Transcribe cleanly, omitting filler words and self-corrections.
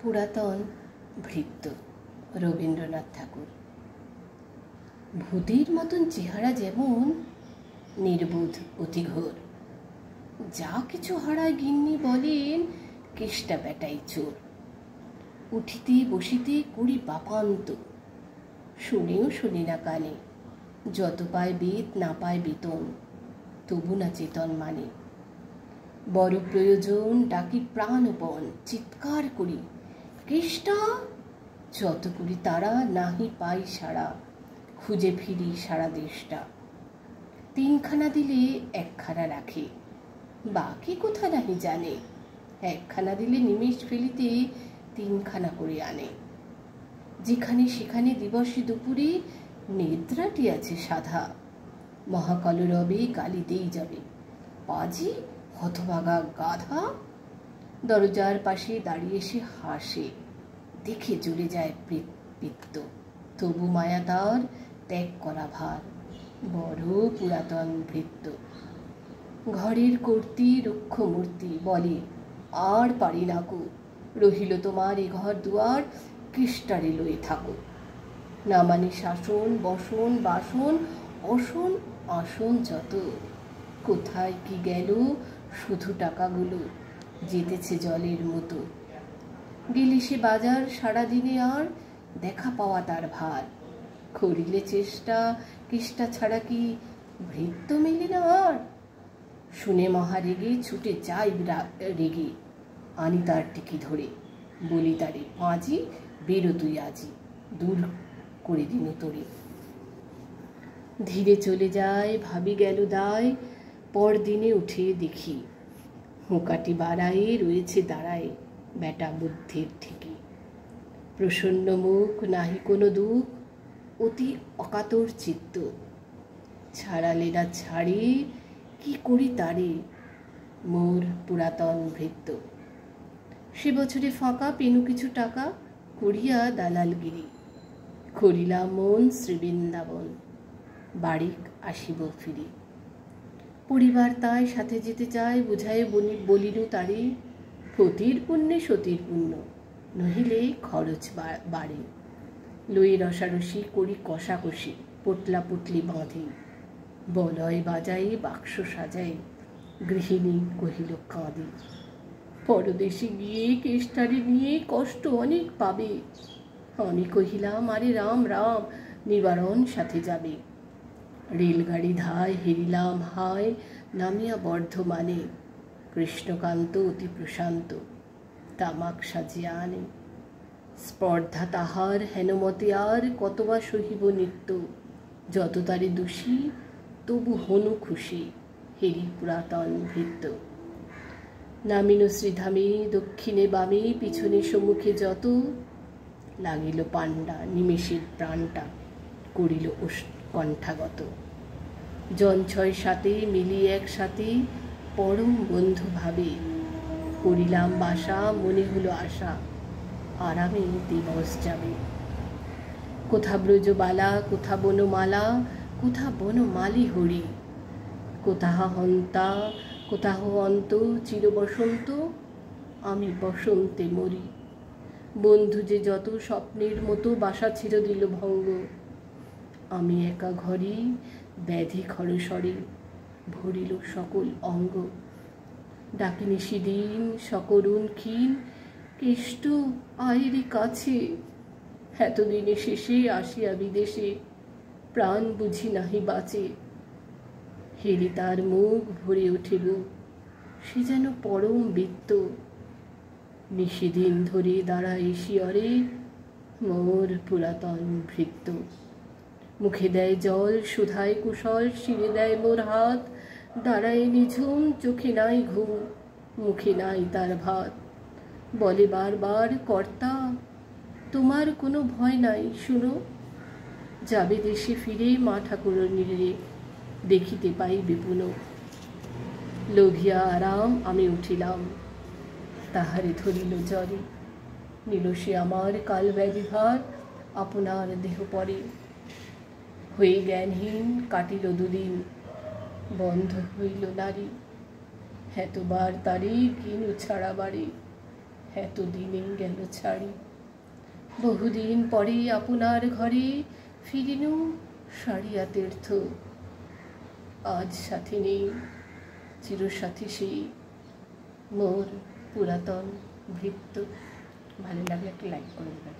পুরাতন ভৃত্য রবীন্দ্রনাথ ঠাকুর। ভূতের মতন চেহারা যেমন, নির্বোধ অতিঘোর। যা কিছু হারায় গিন্নি বলেন কেষ্টা বেটাই চোর। উঠিতে বসিতে করি বাপান্ত, শুনেও শুনি না কানে। যত পায় বেত না পায় বেতন, তবু না চেতন মানে। বড় প্রয়োজন ডাকি প্রাণপণ, চিৎকার করি কেষ্টা। যত করি তারা নাহি পাই সারা, খুঁজে ফিরি সারা দেশটা। তিনখানা দিলে একখানা রাখে, বাকি কোথা নাহি জানে। একখানা দিলে নিমেষ ফেলিতে তিনখানা করে আনে। যেখানে সেখানে দিবসে দুপুরে নিদ্রাটি আছে সাধা। মহাকলরবে গালিতেই যাবে, পাজি হতভাগা গাধা। দরজার পাশে দাঁড়িয়ে সে হাসে, দেখে চলে যায় পিত্ত। তবু মায়া তার ত্যাগ করা ভার, বড় পুরাতন ভৃত্য। ঘরের কর্ত্রী রুক্ষ মূর্তি বলে, আর পারি নাকো। রহিল তোমার এ ঘর দুয়ার, কেষ্টারে লয়ে থাকো। না মানে শাসন বসন বাসন, অসন আসন যত। কোথায় কি গেল শুধু টাকাগুলো, যেতেছে জলের মতো। গেলে সে বাজার সারাদিনে আর দেখা পাওয়া তার ভার। করিলে চেষ্টা কেষ্টা ছাড়া কি ভৃত্য মেলে না আর। শুনে মহা রেগে ছুটে যাই রেগে, আনি তার টিকি ধরে। বলি তারে, পাঁজি বেরো তুই আজি, দূর করে দিন তোরে। ধীরে চলে যায়, ভাবি গেল দায়। পরদিনে উঠে দেখি, হুঁকাটি বাড়াই রয়েছে দাঁড়ায় বেটা বুদ্ধির ঠিকই। প্রসন্ন মুখ, নাহি কোনো দুঃখ, অতি অকাতর চিত্ত। ছাড়ালে না ছাড়ে, কি করি তারে, মোর পুরাতন ভৃত্য। সে বছরে ফাঁকা পেনু কিছু টাকা, করিয়া দালালগিরি। করিলাম মন শ্রীবৃন্দাবন, বাড়ি আসিব ফিরি। পরিবার তাই সাথে যেতে চায়, বুঝায় বলিনু তারে। পতির পুণ্যে সতীর পুণ্য, নহিলে খরচ বাড়ে। লই রসারসি করি কষাকষি, পোটলা পুটলি বাঁধি। বলয় বাজাই বাক্স সাজাই, গৃহিণী কহিল কাঁদি। পরদেশে গিয়ে কেষ্টারে নিয়ে কষ্ট অনেক পাবে। আমি কহিলাম, আরে রাম রাম, নিবারণ সাথে যাবে। রেলগাড়ি ধায় হেরিলাম হায়, নামিয়া বর্ধমানে। কৃষ্ণকান্ত অতি প্রশান্ত, তামাক সাজিয়া আনে। স্পর্ধা তাহার হেনমতে আর, কতবা সহিব নিত্য। যত তারে দোষী তবু হনু খুশি, হেরি পুরাতন ভৃত্য। নামিল শ্রীধামে দক্ষিণে বামে, পিছনে সম্মুখে যত। লাগিল পাণ্ডা নিমেষের প্রাণটা, করিল কণ্ঠাগত। জন ৬-৭ মিলিয়ে একসাথে, পরম বন্ধু ভাবে। করিলাম বাসা, মনে হলো আশা, আরামে দিবস যাবে। কোথা ব্রজবালা, কোথা বনমালা, কোথা বনমালী হরি। কোথাহ হন্তা, কোথাহ অন্ত, চির বসন্ত, আমি বসন্তে মরি। বন্ধু যে যত স্বপ্নের মতো, বাসা ছিল দিল ভঙ্গ। আমি একা ঘরে ব্যাধি খরস্বরে, ভরিল সকল অঙ্গ। ডাকিনি সেদিন সকরুণ ক্ষীণ, কেষ্ট আয়েরি কাছে। এতদিনে শেষে আসিয়া বিদেশে, প্রাণ বুঝি নাহি বাঁচে। হেরি তার মুখ, ভরে ওঠে বুক, সে যেন পরম বৃত্ত। নিষেদিন ধরে দাঁড়ায় শিয়রে, মোর পুরাতন ভৃত্য। মুখে দেয় জল, সুধায় কুশল, শিরে দেয় মোর হাত। দাঁড়ায় নিঝুম, চোখে নাই ঘুম, মুখে নাই তার ভাত। বলে বারবার, কর্তা তোমার কোনো ভয় নাই, শুনো। যাবে দেশে ফিরে মা ঠাকুরানীরে, দেখিতে পাই বিপুল। লোভিয়া আরাম আমি উঠিলাম, তাহারে ধরিল জ্বরে। নিল সে আমার কাল ব্যাধি ভার, আপনার দেহ পরে। হয়ে জ্ঞানহীন কাটিল দুদিন, বন্ধ হইল নারী। এতবার তারে কিনু ছাড়া বাড়ি, এতদিনে গেল ছাড়ি। বহুদিন পরে আপনার ঘরে ফিরিনু সারিয়া তীর্থ। আজ সাথী নেই, চিরসাথী সেই মোর পুরাতন ভৃত্য। ভালো লাগলে একটা লাইক করে দেবেন।